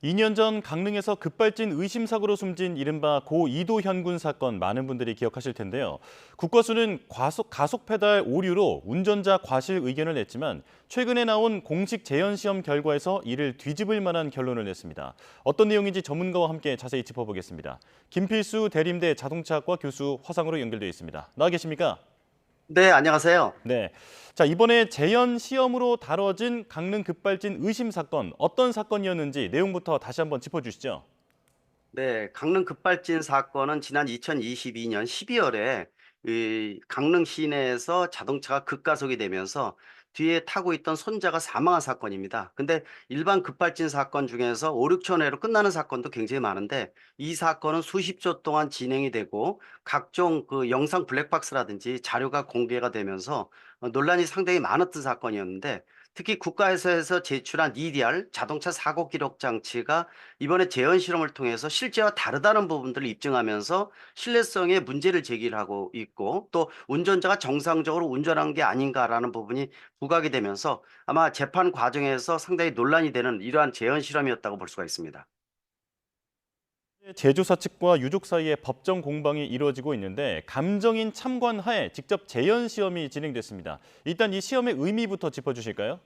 2년 전 강릉에서 급발진 의심사고로 숨진 이른바 고 이도현 군 사건 많은 분들이 기억하실 텐데요. 국과수는 가속 페달 오류로 운전자 과실 의견을 냈지만 최근에 나온 공식 재현 시험 결과에서 이를 뒤집을 만한 결론을 냈습니다. 어떤 내용인지 전문가와 함께 자세히 짚어보겠습니다. 김필수 대림대 자동차학과 교수 화상으로 연결되어 있습니다. 나와 계십니까? 네, 안녕하세요. 네. 자, 이번에 재현 시험으로 다뤄진 강릉 급발진 의심 사건, 어떤 사건이었는지 내용부터 다시 한번 짚어주시죠. 네, 강릉 급발진 사건은 지난 2022년 12월에 이 강릉 시내에서 자동차가 급가속이 되면서 뒤에 타고 있던 손자가 사망한 사건입니다. 근데 일반 급발진 사건 중에서 5, 6초 내로 끝나는 사건도 굉장히 많은데 이 사건은 수십 초 동안 진행이 되고 각종 그 영상 블랙박스라든지 자료가 공개가 되면서 논란이 상당히 많았던 사건이었는데 특히 국가에서 제출한 EDR 자동차 사고 기록 장치가 이번에 재현 실험을 통해서 실제와 다르다는 부분들을 입증하면서 신뢰성에 문제를 제기를 하고 있고 또 운전자가 정상적으로 운전한 게 아닌가라는 부분이 부각이 되면서 아마 재판 과정에서 상당히 논란이 되는 이러한 재현 실험이었다고 볼 수가 있습니다. 제조사 측과 유족 사이에 법정 공방이 이루어지고 있는데 감정인 참관 하에 직접 재현 시험이 진행됐습니다. 일단 이 시험의 의미부터 짚어주실까요?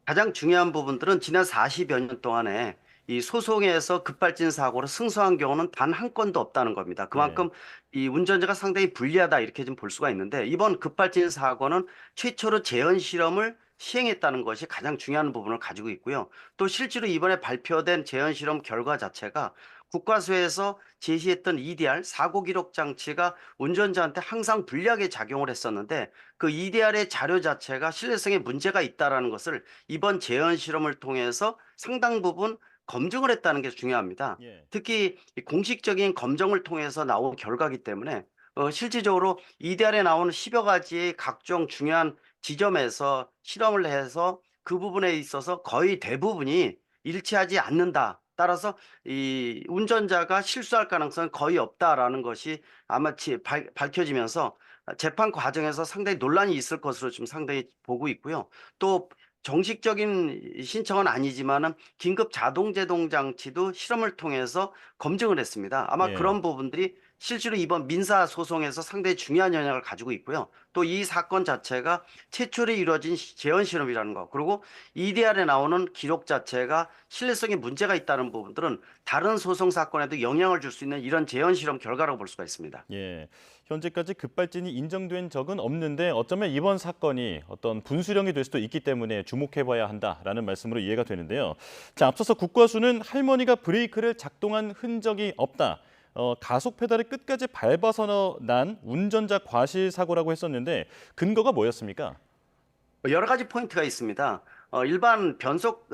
가장 중요한 부분들은 지난 40여 년 동안에 이 소송에서 급발진 사고로 승소한 경우는 단 한 건도 없다는 겁니다. 예. 그만큼 이 운전자가 상당히 불리하다 이렇게 좀 볼 수가 있는데 이번 급발진 사고는 최초로 재현 실험을 시행했다는 것이 가장 중요한 부분을 가지고 있고요. 또 실제로 이번에 발표된 재현 실험 결과 자체가 국과수에서 제시했던 EDR 사고 기록 장치가 운전자한테 항상 불리하게 작용을 했었는데 그 EDR의 자료 자체가 신뢰성에 문제가 있다라는 것을 이번 재현 실험을 통해서 상당 부분 검증을 했다는 게 중요합니다. 예. 특히 이 공식적인 검증을 통해서 나온 결과이기 때문에 실질적으로 EDR에 나오는 10여 가지의 각종 중요한 지점에서 실험을 해서 그 부분에 있어서 거의 대부분이 일치하지 않는다. 따라서 이 운전자가 실수할 가능성은 거의 없다라는 것이 아마 밝혀지면서 재판 과정에서 상당히 논란이 있을 것으로 지금 상당히 보고 있고요. 또 정식적인 신청은 아니지만은 긴급 자동 제동 장치도 실험을 통해서 검증을 했습니다. 아마 예. 그런 부분들이 실제로 이번 민사 소송에서 상당히 중요한 영향을 가지고 있고요. 또 이 사건 자체가 최초로 이루어진 재현 실험이라는 거, 그리고 EDR에 나오는 기록 자체가 신뢰성에 문제가 있다는 부분들은 다른 소송 사건에도 영향을 줄 수 있는 이런 재현 실험 결과라고 볼 수가 있습니다. 예. 현재까지 급발진이 인정된 적은 없는데 어쩌면 이번 사건이 어떤 분수령이 될 수도 있기 때문에 주목해봐야 한다라는 말씀으로 이해가 되는데요. 자, 앞서서 국과수는 할머니가 브레이크를 작동한 흔적이 없다. 가속 페달을 끝까지 밟아서 난 운전자 과실 사고라고 했었는데 근거가 뭐였습니까? 여러 가지 포인트가 있습니다. 일반 변속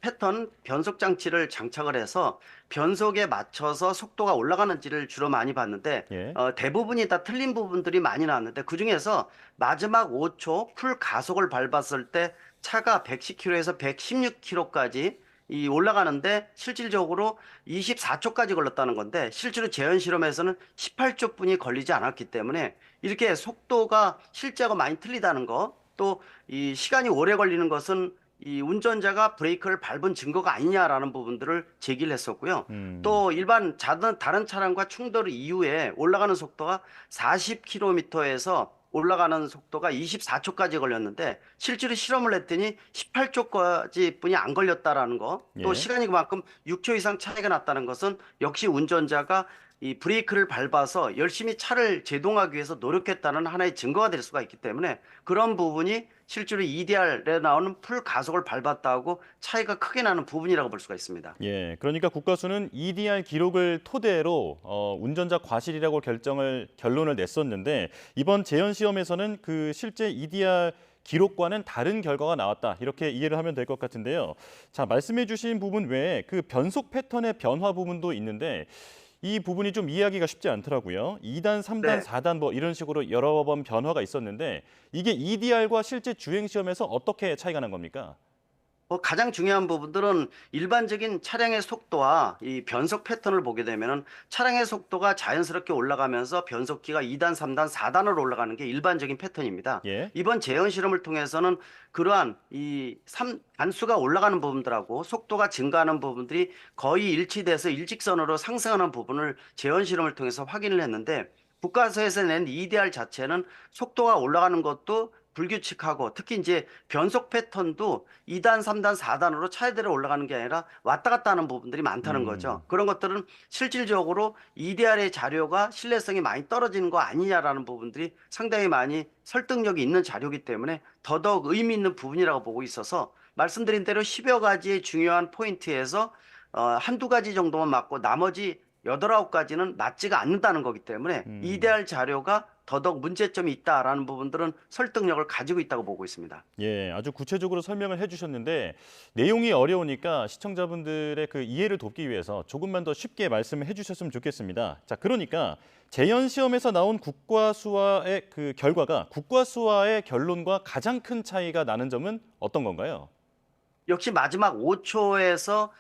패턴 변속 장치를 장착을 해서 변속에 맞춰서 속도가 올라가는지를 주로 많이 봤는데 예. 대부분이 다 틀린 부분들이 많이 나왔는데 그중에서 마지막 5초 풀 가속을 밟았을 때 차가 110km에서 116km까지 이 올라가는데 실질적으로 24초까지 걸렸다는 건데 실제로 재현 실험에서는 18초뿐이 걸리지 않았기 때문에 이렇게 속도가 실제하고 많이 틀리다는 거, 또 이 시간이 오래 걸리는 것은 이 운전자가 브레이크를 밟은 증거가 아니냐라는 부분들을 제기를 했었고요. 음. 또 일반 다른 차량과 충돌 이후에 올라가는 속도가 40km에서 올라가는 속도가 24초까지 걸렸는데 실제로 실험을 했더니 18초까지 뿐이 안 걸렸다라는 거, 또 예. 시간이 그만큼 6초 이상 차이가 났다는 것은 역시 운전자가 이 브레이크를 밟아서 열심히 차를 제동하기 위해서 노력했다는 하나의 증거가 될 수가 있기 때문에 그런 부분이 실제로 EDR에 나오는 풀 가속을 밟았다고 차이가 크게 나는 부분이라고 볼 수가 있습니다. 예, 그러니까 국가수는 EDR 기록을 토대로 운전자 과실이라고 결론을 냈었는데 이번 재현 시험에서는 그 실제 EDR 기록과는 다른 결과가 나왔다. 이렇게 이해를 하면 될 것 같은데요. 자, 말씀해 주신 부분 외에 그 변속 패턴의 변화 부분도 있는데 이 부분이 좀 이해하기가 쉽지 않더라고요. 2단, 3단, 네. 4단 뭐 이런 식으로 여러 번 변화가 있었는데 이게 EDR과 실제 주행 시험에서 어떻게 차이가 난 겁니까? 가장 중요한 부분들은 일반적인 차량의 속도와 이 변속 패턴을 보게 되면은 차량의 속도가 자연스럽게 올라가면서 변속기가 2단, 3단, 4단으로 올라가는 게 일반적인 패턴입니다. 예. 이번 재현 실험을 통해서는 그러한 단수가 올라가는 부분들하고 속도가 증가하는 부분들이 거의 일치돼서 일직선으로 상승하는 부분을 재현 실험을 통해서 확인을 했는데 국가서에서 낸 EDR 자체는 속도가 올라가는 것도 불규칙하고 특히 이제 변속 패턴도 2단, 3단, 4단으로 차례대로 올라가는 게 아니라 왔다 갔다 하는 부분들이 많다는 거죠. 음. 그런 것들은 실질적으로 EDR의 자료가 신뢰성이 많이 떨어지는 거 아니냐라는 부분들이 상당히 많이 설득력이 있는 자료이기 때문에 더더욱 의미 있는 부분이라고 보고 있어서 말씀드린 대로 10여 가지의 중요한 포인트에서 한두 가지 정도만 맞고 나머지 8, 9가지는 맞지가 않는다는 거기 때문에 음. EDR 자료가 더더욱 문제점이 있다라는 부분들은 설득력을 가지고 있다고 보고 있습니다. 예, 아주 구체적으로 설명을 해주셨는데 내용이 어려우니까 시청자분들의 그 이해를 돕기 위해서 조금만 더 쉽게 말씀을 해주셨으면 좋겠습니다. 자, 그러니까 재현 시험에서 나온 국과수와의 그 결과가 국과수와의 결론과 가장 큰 차이가 나는 점은 어떤 건가요? 역시 마지막 5초에서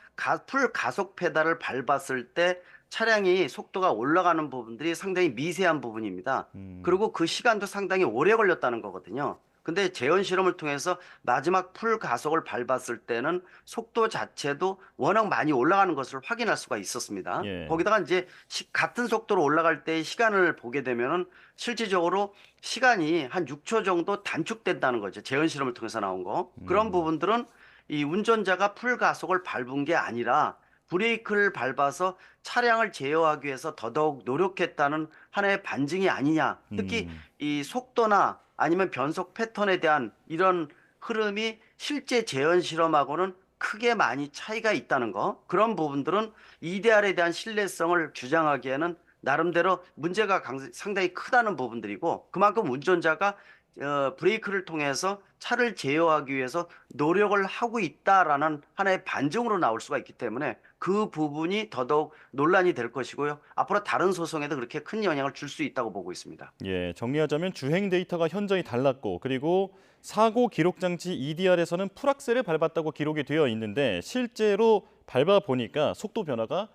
풀 가속 페달을 밟았을 때 차량이 속도가 올라가는 부분들이 상당히 미세한 부분입니다. 음. 그리고 그 시간도 상당히 오래 걸렸다는 거거든요. 근데 재현 실험을 통해서 마지막 풀 가속을 밟았을 때는 속도 자체도 워낙 많이 올라가는 것을 확인할 수가 있었습니다. 예. 거기다가 이제 같은 속도로 올라갈 때의 시간을 보게 되면은 실질적으로 시간이 한 6초 정도 단축된다는 거죠. 재현 실험을 통해서 나온 거. 그런 음. 부분들은 이 운전자가 풀가속을 밟은 게 아니라 브레이크를 밟아서 차량을 제어하기 위해서 더더욱 노력했다는 하나의 반증이 아니냐. 특히 음. 이 속도나 아니면 변속 패턴에 대한 이런 흐름이 실제 재현 실험하고는 크게 많이 차이가 있다는 거. 그런 부분들은 EDR에 대한 신뢰성을 주장하기에는 나름대로 문제가 상당히 크다는 부분들이고 그만큼 운전자가 브레이크를 통해서 차를 제어하기 위해서 노력을 하고 있다라는 하나의 반증으로 나올 수가 있기 때문에 그 부분이 더더욱 논란이 될 것이고요. 앞으로 다른 소송에도 그렇게 큰 영향을 줄 수 있다고 보고 있습니다. 예, 정리하자면 주행 데이터가 현저히 달랐고 그리고 사고 기록 장치 EDR에서는 풀악셀을 밟았다고 기록이 되어 있는데 실제로 밟아 보니까 속도 변화가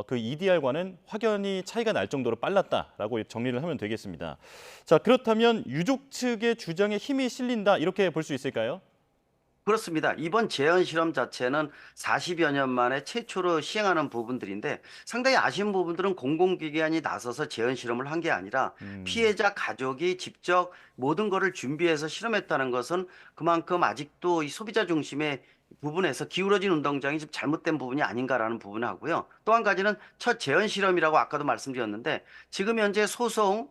그 EDR과는 확연히 차이가 날 정도로 빨랐다라고 정리를 하면 되겠습니다. 자, 그렇다면 유족 측의 주장에 힘이 실린다 이렇게 볼 수 있을까요? 그렇습니다. 이번 재현 실험 자체는 40여 년 만에 최초로 시행하는 부분들인데 상당히 아쉬운 부분들은 공공기관이 나서서 재현 실험을 한 게 아니라 음. 피해자 가족이 직접 모든 것을 준비해서 실험했다는 것은 그만큼 아직도 이 소비자 중심의 부분에서 기울어진 운동장이 좀 잘못된 부분이 아닌가라는 부분을 하고요. 또 한 가지는 첫 재현 실험이라고 아까도 말씀드렸는데 지금 현재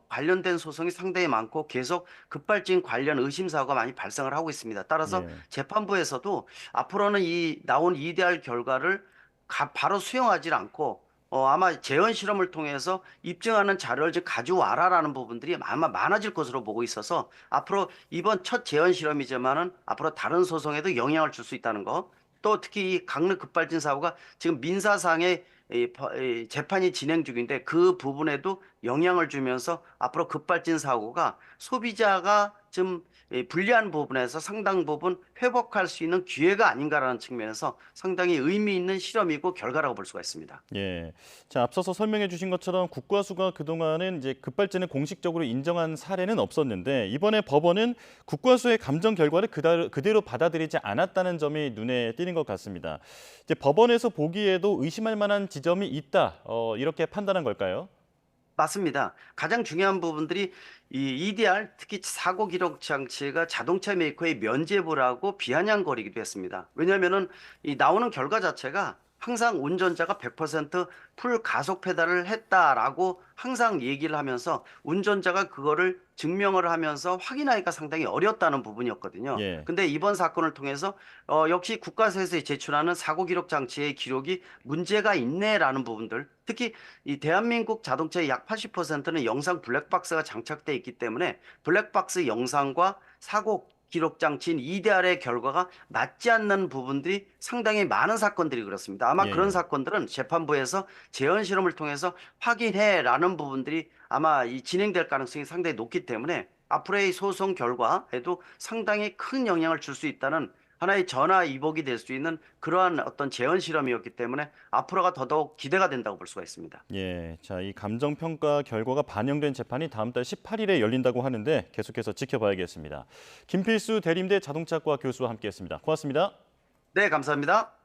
관련된 소송이 상당히 많고 계속 급발진 관련 의심 사고가 많이 발생을 하고 있습니다. 따라서 예. 재판부에서도 앞으로는 이 나온 EDR 결과를 바로 수용하지 않고 아마 재현 실험을 통해서 입증하는 자료를 좀 가져와라라는 부분들이 아마 많아질 것으로 보고 있어서 앞으로 이번 첫 재현 실험이지만은 앞으로 다른 소송에도 영향을 줄 수 있다는 거. 또 특히 이 강릉 급발진 사고가 지금 민사상의 이 재판이 진행 중인데 그 부분에도 영향을 주면서 앞으로 급발진 사고가 소비자가 좀 불리한 부분에서 상당 부분 회복할 수 있는 기회가 아닌가라는 측면에서 상당히 의미 있는 실험이고 결과라고 볼 수가 있습니다. 예. 자, 앞서서 설명해 주신 것처럼 국과수가 그동안은 이제 급발진을 공식적으로 인정한 사례는 없었는데 이번에 법원은 국과수의 감정 결과를 그대로 받아들이지 않았다는 점이 눈에 띄는 것 같습니다. 이제 법원에서 보기에도 의심할 만한 지점이 있다. 이렇게 판단한 걸까요? 맞습니다. 가장 중요한 부분들이 이 EDR, 특히 사고 기록 장치가 자동차 메이커의 면죄부라고 비아냥거리기도 했습니다. 왜냐하면은 이 나오는 결과 자체가 항상 운전자가 100%풀 가속 페달을 했다라고 항상 얘기를 하면서 운전자가 그거를 증명을 하면서 확인하기가 상당히 어렵다는 부분이었거든요. 예. 근데 이번 사건을 통해서 역시 국가세에서 제출하는 사고 기록 장치의 기록이 문제가 있네라는 부분들, 특히 이 대한민국 자동차의 약 80%는 영상 블랙박스가 장착돼 있기 때문에 블랙박스 영상과 사고 기록 장치인 EDR의 결과가 맞지 않는 부분들이 상당히 많은 사건들이 그렇습니다. 아마 그런 예. 사건들은 재판부에서 재현 실험을 통해서 확인해라는 부분들이 아마 진행될 가능성이 상당히 높기 때문에 앞으로의 소송 결과에도 상당히 큰 영향을 줄 수 있다는 하나의 전화위복이 될 수 있는 그러한 어떤 재현 실험이었기 때문에 앞으로가 더더욱 기대가 된다고 볼 수가 있습니다. 예, 자, 이 감정평가 결과가 반영된 재판이 다음 달 18일에 열린다고 하는데 계속해서 지켜봐야겠습니다. 김필수 대림대 자동차과 교수와 함께했습니다. 고맙습니다. 네, 감사합니다.